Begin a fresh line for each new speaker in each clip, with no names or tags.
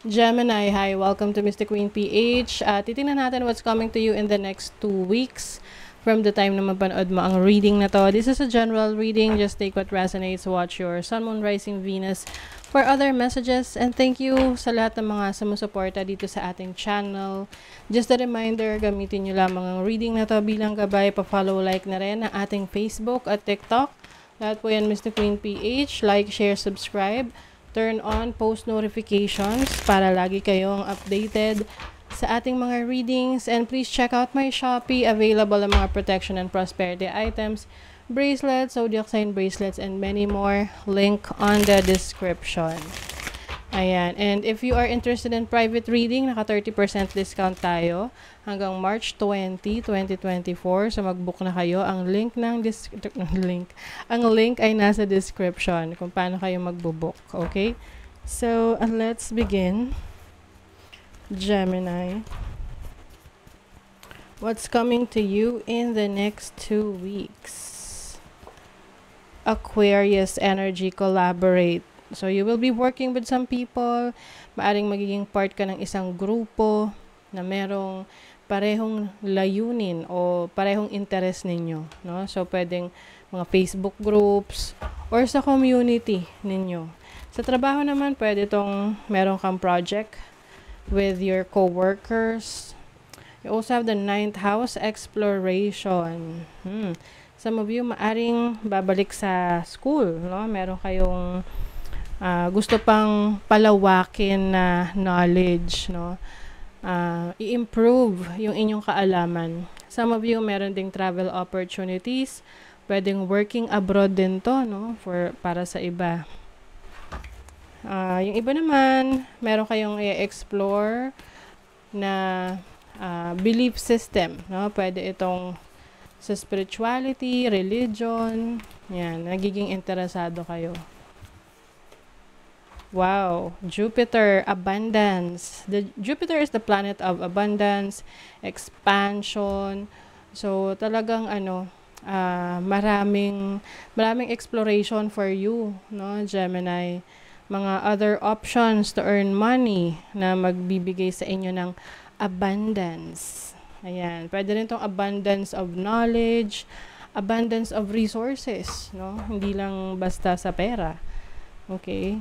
Gemini, hi. Welcome to Mr. Queen PH. Titingnan natin what's coming to you in the next 2 weeks from the time na mapanood mo ang reading na to. This is a general reading. Just take what resonates. Watch your Sun, Moon, Rising, Venus for other messages. And thank you sa lahat ng mga sumusuporta dito sa ating channel. Just a reminder, gamitin nyo lamang ang reading na to bilang gabay. Pa-follow, like na rin ang ating Facebook at TikTok. Lahat po yan Mr. Queen PH. Like, share, subscribe. Turn on post notifications para lagi kayong updated sa ating mga readings. And please check out my Shopee. Available ang mga protection and prosperity items, bracelets, zodiac sign bracelets, and many more. Link on the description. Ayan. And if you are interested in private reading, naka 30% discount tayo hanggang March 20, 2024. So mag-book na kayo. Ang link ang link ay nasa description kung paano kayo magbo-book. Okay? So, let's begin. Gemini. What's coming to you in the next 2 weeks? Aquarius energy, collaborate. So, you will be working with some people. Maaring magiging part ka ng isang grupo na merong parehong layunin o parehong interest ninyo. No? So, pwedeng mga Facebook groups or sa community ninyo. Sa trabaho naman, pwede itong meron kang project with your co-workers. You also have the 9th house, exploration. Some of you maaring babalik sa school. No? Meron kayong gusto pang palawakin na knowledge, no? I-improve yung inyong kaalaman. Some of you meron ding travel opportunities, pwedeng working abroad din to, no? Para sa iba. Yung iba naman, meron kayong i-explore na belief system, no? Pwede itong sa spirituality, religion, yan, nagiging interesado kayo. Wow, Jupiter, abundance. Jupiter is the planet of abundance, expansion. So, talagang maraming exploration for you, no, Gemini. Mga other options to earn money na magbibigay sa inyo ng abundance. Ayan, pwede rin tong abundance of knowledge, abundance of resources, no? Hindi lang basta sa pera. Okay?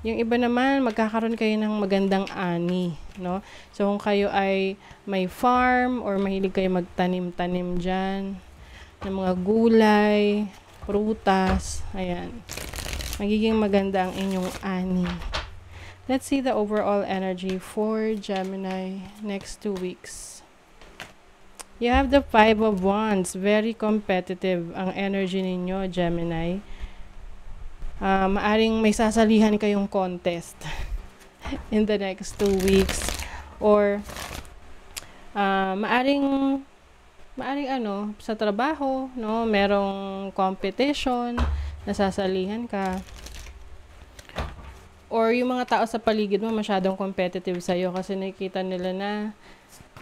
Yung iba naman, magkakaroon kayo ng magandang ani, no? So, kung kayo ay may farm or mahilig kayo magtanim-tanim dyan ng mga gulay, prutas, ayan. Magiging maganda ang inyong ani. Let's see the overall energy for Gemini next 2 weeks. You have the 5 of Wands. Very competitive ang energy ninyo, Gemini. Maaring may sasalihan kayong contest in the next 2 weeks. Or, maaring sa trabaho, no, merong competition, nasasalihan ka. Or yung mga tao sa paligid mo masyadong competitive sa'yo kasi nakikita nila na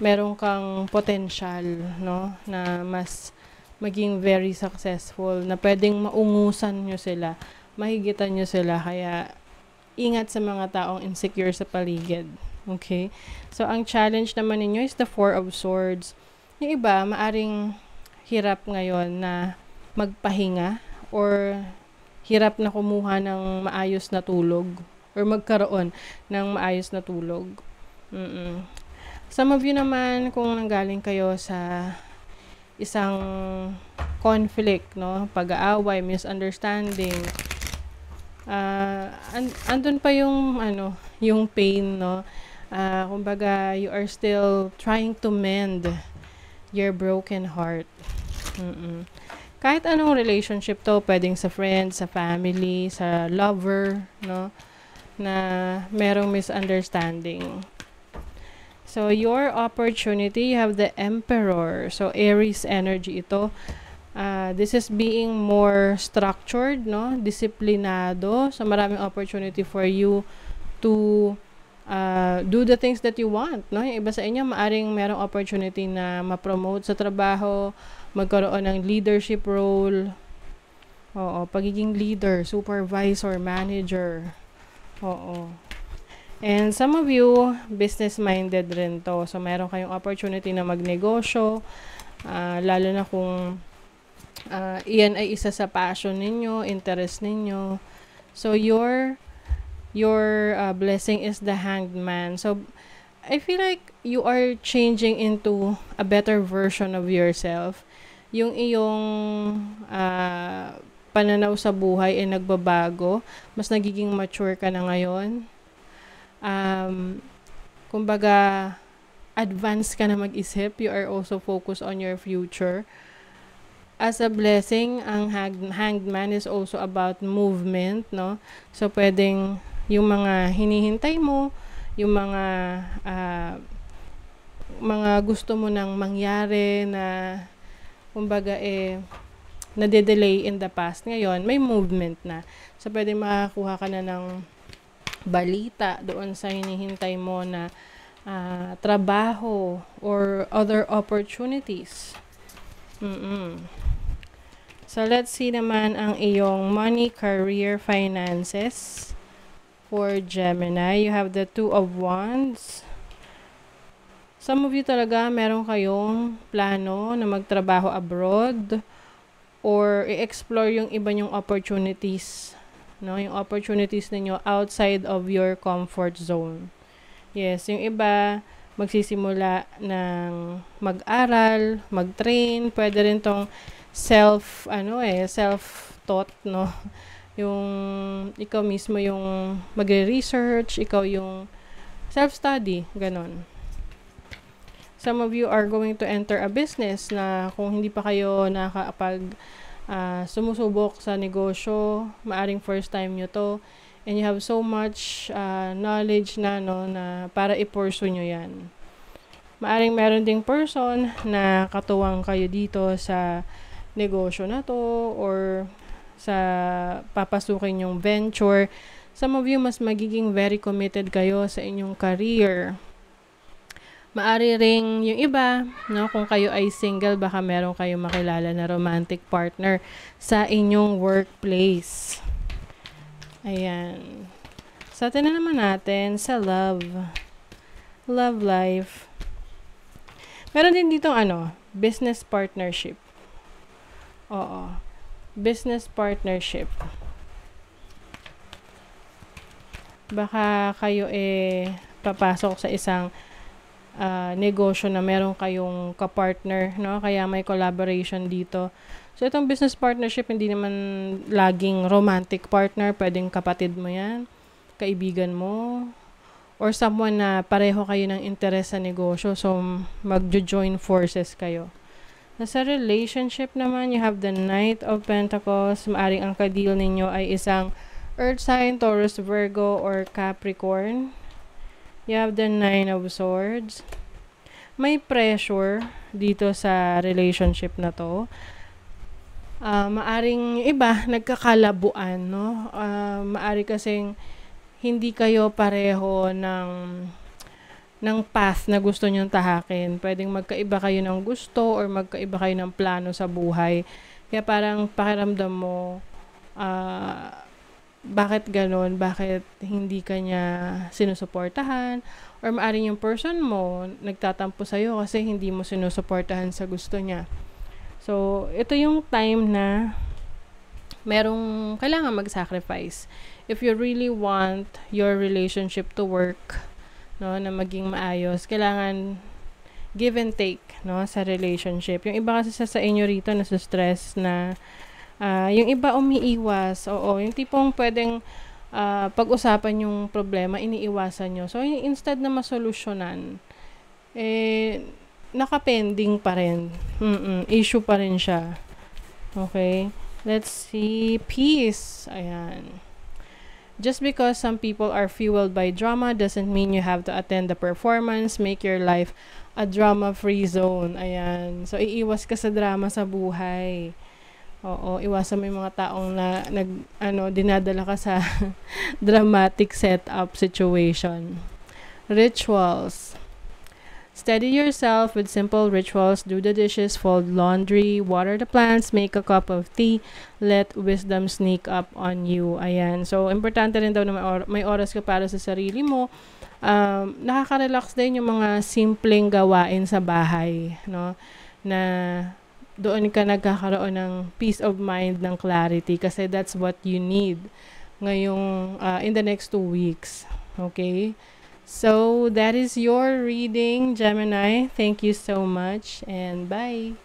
meron kang potential, no, na mas maging very successful, na pwedeng maungusan nyo sila, mahigitan nyo sila, kaya ingat sa mga taong insecure sa paligid. Okay? So, ang challenge naman ninyo is the 4 of Swords. Yung iba, maaring hirap ngayon na magpahinga or hirap na kumuha ng maayos na tulog or magkaroon ng maayos na tulog. Some of you naman, kung nanggaling kayo sa isang conflict, no, pag-aaway, misunderstanding, andun pa yung yung pain, no. Kumbaga, you are still trying to mend your broken heart. Kahit anong relationship to, pwedeng sa friends, sa family, sa lover, no, na merong misunderstanding. So, your opportunity, you have the Emperor. So, Aries energy ito. This is being more structured, no? Disiplinado. So, maraming opportunity for you to do the things that you want, no? Yung iba sa inyo, maaring merong opportunity na ma-promote sa trabaho, magkaroon ng leadership role. Oo, pagiging leader, supervisor, manager. Oo. And some of you, business-minded rin to. So, meron kayong opportunity na magnegosyo, lalo na kung iyan ay isa sa passion ninyo, interest ninyo. So, your blessing is the Hanged Man. So, I feel like you are changing into a better version of yourself. Yung iyong pananaw sa buhay ay nagbabago. Mas nagiging mature ka na ngayon. Kumbaga, advance ka na mag-isip. You are also focused on your future. As a blessing, ang Hanged Man is also about movement, no? So, pwedeng yung mga hinihintay mo, yung mga gusto mo nang mangyari na, kumbaga, nade-delay in the past. Ngayon, may movement na. So, pwedeng makakuha ka na ng balita doon sa hinihintay mo na trabaho or other opportunities. So, let's see naman ang iyong money, career, finances for Gemini. You have the Two of Wands. Some of you talaga meron kayong plano na magtrabaho abroad or i-explore yung iba nyong opportunities. No, yung opportunities ninyo outside of your comfort zone. Yes, yung iba magsisimula ng mag-aral, mag-train, pwede rin tong self-taught, no? Yung ikaw mismo yung magre-research, ikaw yung self-study, ganon. Some of you are going to enter a business na kung hindi pa kayo nakakapag sumusubok sa negosyo, maaring first time nyo to, and you have so much knowledge na, no, na para i-pursue nyo yan. Maaring meron ding person na katuwang kayo dito sa negosyo na to or sa papasukin yung venture. Some of you mas magiging very committed kayo sa inyong career. Maari ring yung iba, no, kung kayo ay single, baka meron kayong makilala na romantic partner sa inyong workplace. Ayan. Sa atin na naman natin sa love life. Meron din dito business partnership. Oo. Business partnership. Baka kayo papasok sa isang negosyo na meron kayong kapartner, no? Kaya may collaboration dito. So, itong business partnership, hindi naman laging romantic partner. Pwedeng kapatid mo yan, kaibigan mo, or someone na pareho kayo ng interest sa negosyo. So, magjo-join forces kayo. Nasa relationship naman, you have the Knight of Pentacles. Maaring ang ka-deal ninyo ay isang Earth sign, Taurus, Virgo, or Capricorn. You have the Nine of Swords. May pressure dito sa relationship na to. Maaring iba, nagkakalabuan, no? Maari kasing hindi kayo pareho ng path na gusto nyong tahakin. Pwedeng magkaiba kayo ng gusto or magkaiba kayo ng plano sa buhay. Kaya parang pakiramdam mo, bakit ganon? Bakit hindi ka niya sinusuportahan? Or maaaring yung person mo nagtatampo sa'yo kasi hindi mo sinusuportahan sa gusto niya. So, ito yung time na merong kailangan mag-sacrifice. If you really want your relationship to work, no, na maging maayos, kailangan give and take, no, sa relationship. Yung iba kasi sa inyo rito nasa-stress na yung iba umiiwas. Oo, yung tipong pwedeng pag-usapan yung problema, iniiwasan nyo. So, instead na masolusyonan, nakapending pa rin. Issue pa rin siya. Okay? Let's see. Peace. Ayan. Just because some people are fueled by drama doesn't mean you have to attend the performance. Make your life a drama-free zone. Ayan. So, iiwas ka sa drama sa buhay. Oo, iwasan mo yung mga taong dinadala ka sa dramatic setup situation. Rituals. Steady yourself with simple rituals. Do the dishes, fold laundry, water the plants, make a cup of tea. Let wisdom sneak up on you. Ayan. So, importante rin daw na may oras ka para sa sarili mo. Nakaka-relax din yung mga simpleng gawain sa bahay, no? Na doon ka nagkakaroon ng peace of mind, ng clarity, kasi that's what you need ngayong in the next 2 weeks. Okay? So, that is your reading, Gemini. Thank you so much and bye.